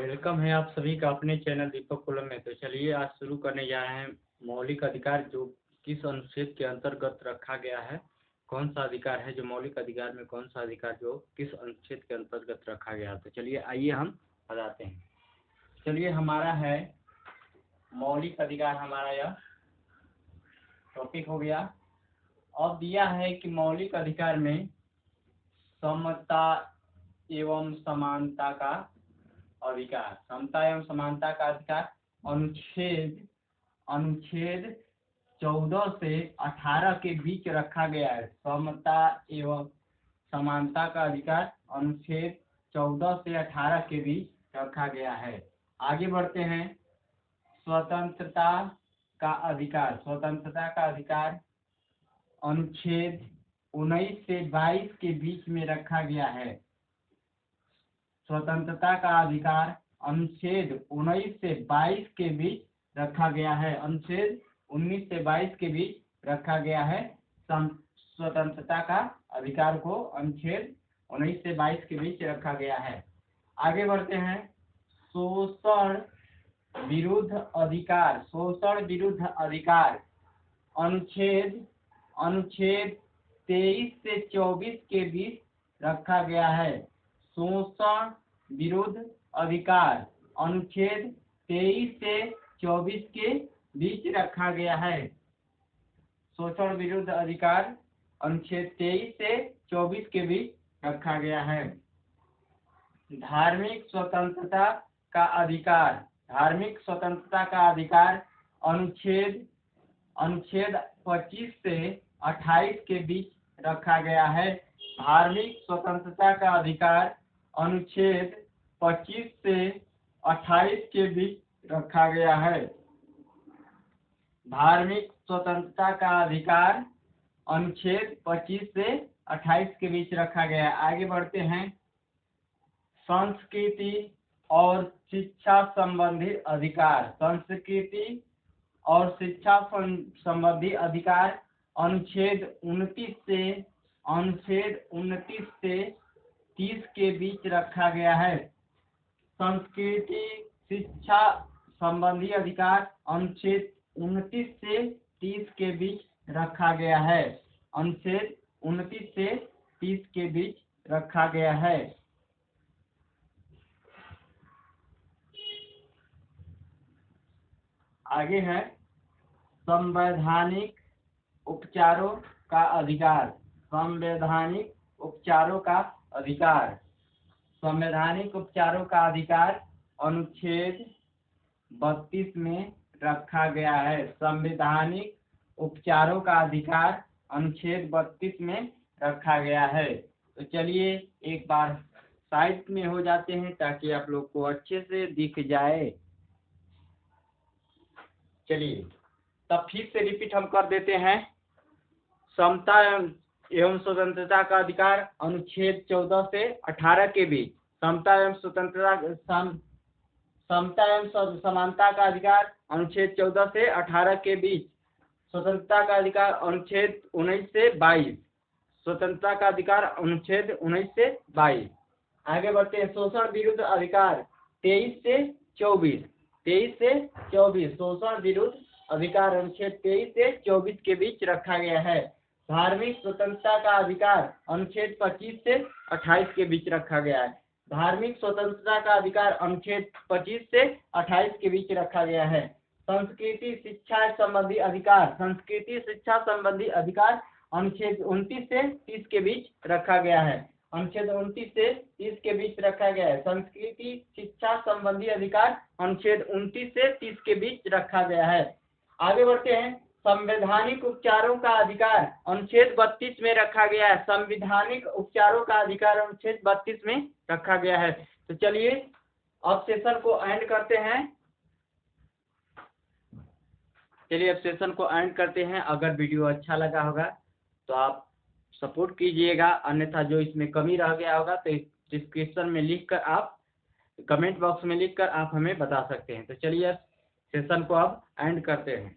Welcome है आप सभी का अपने चैनल दीपक कुलम में। तो चलिए आज शुरू करने जा रहे हैं मौलिक अधिकार जो किस अनुच्छेद के अंतर्गत रखा गया है। कौन सा अधिकार है जो मौलिक अधिकार में, कौन सा अधिकार जो किस अनुच्छेद के अंतर्गत रखा गया है। तो चलिए आइए हम बताते हैं। चलिए हमारा है मौलिक अधिकार, हमारा यह टॉपिक हो गया। अब दिया है कि मौलिक अधिकार में समता एवं समानता का अधिकार, समता एवं समानता का अधिकार अनुच्छेद 14 से 18 के बीच रखा गया है। समता एवं समानता का अधिकार अनुच्छेद 14 से 18 के बीच रखा गया है। आगे बढ़ते हैं। स्वतंत्रता का अधिकार, स्वतंत्रता का अधिकार अनुच्छेद 19 से 22 के बीच में रखा गया है। स्वतंत्रता का अधिकार अनुच्छेद 19 से 22 के बीच रखा गया है। अनुच्छेद 19 से 22 के बीच रखा गया है। स्वतंत्रता का अधिकार को अनुच्छेद 19 से 22 के बीच रखा गया है। आगे बढ़ते हैं। शोषण विरुद्ध अधिकार, शोषण विरुद्ध अधिकार अनुच्छेद 23 से 24 के बीच रखा गया है। शोषण विरुद्ध अधिकार अनुच्छेद 23 से 24 के बीच रखा गया है। शोषण विरुद्ध अधिकार अनुच्छेद 23 से 24 के बीच रखा गया है। धार्मिक स्वतंत्रता का अधिकार, धार्मिक स्वतंत्रता का अधिकार अनुच्छेद 25 से 28 के बीच रखा गया है। धार्मिक स्वतंत्रता का अधिकार अनुच्छेद 25 से 28 के बीच रखा गया है। धार्मिक स्वतंत्रता का अधिकार अनुच्छेद 25 से 28 के बीच रखा गया है। आगे बढ़ते हैं। संस्कृति और शिक्षा संबंधी अधिकार, संस्कृति और शिक्षा संबंधी अधिकार अनुच्छेद 29 से 30 के बीच रखा गया है। संस्कृति शिक्षा संबंधी अधिकार अनुच्छेद 29 से 30 के बीच रखा गया है। अनुच्छेद 29 से 30 के बीच रखा गया है। आगे है संवैधानिक उपचारों का अधिकार, संवैधानिक उपचारों का अधिकार, संवैधानिक उपचारों का अधिकार अनुच्छेद 32 में रखा गया है। संवैधानिक उपचारों का अधिकार अनुच्छेद 32 में रखा गया है। तो चलिए एक बार साइड में हो जाते हैं ताकि आप लोग को अच्छे से दिख जाए। चलिए तब फिर से रिपीट हम कर देते हैं। समता एवं स्वतंत्रता का अधिकार अनुच्छेद 14 से 18 के बीच, समता एवं समता एवं समानता का अधिकार अनुच्छेद 14 से 18 के बीच, स्वतंत्रता का अधिकार अनुच्छेद 19 से 22, स्वतंत्रता का अधिकार अनुच्छेद 19 से 22। आगे बढ़ते हैं। शोषण विरुद्ध अधिकार 23 से 24, 23 से 24, शोषण विरुद्ध अधिकार अनुच्छेद 23 से 24 के बीच रखा गया है। धार्मिक स्वतंत्रता का अधिकार अनुच्छेद 25 से 28 के बीच रखा गया है। धार्मिक स्वतंत्रता का अधिकार अनुच्छेद 25 से 28 के बीच रखा गया है। संस्कृति शिक्षा संबंधी अधिकार, संस्कृति शिक्षा संबंधी अधिकार अनुच्छेद 29 से 30 के बीच रखा गया है। अनुच्छेद 29 से 30 के बीच रखा गया है। संस्कृति शिक्षा संबंधी अधिकार अनुच्छेद 29 से 30 के बीच रखा गया है। आगे बढ़ते हैं। संवैधानिक उपचारों का अधिकार अनुच्छेद 32 में रखा गया है। संवैधानिक उपचारों का अधिकार अनुच्छेद 32 में रखा गया है। तो चलिए अब सेशन को एंड करते हैं। चलिए अब सेशन को एंड करते हैं। अगर वीडियो अच्छा लगा होगा तो आप सपोर्ट कीजिएगा, अन्यथा जो इसमें कमी रह गया होगा तो डिस्क्रिप्शन में लिखकर आप कमेंट बॉक्स में लिखकर आप हमें बता सकते हैं। तो चलिए सेशन को अब एंड करते हैं।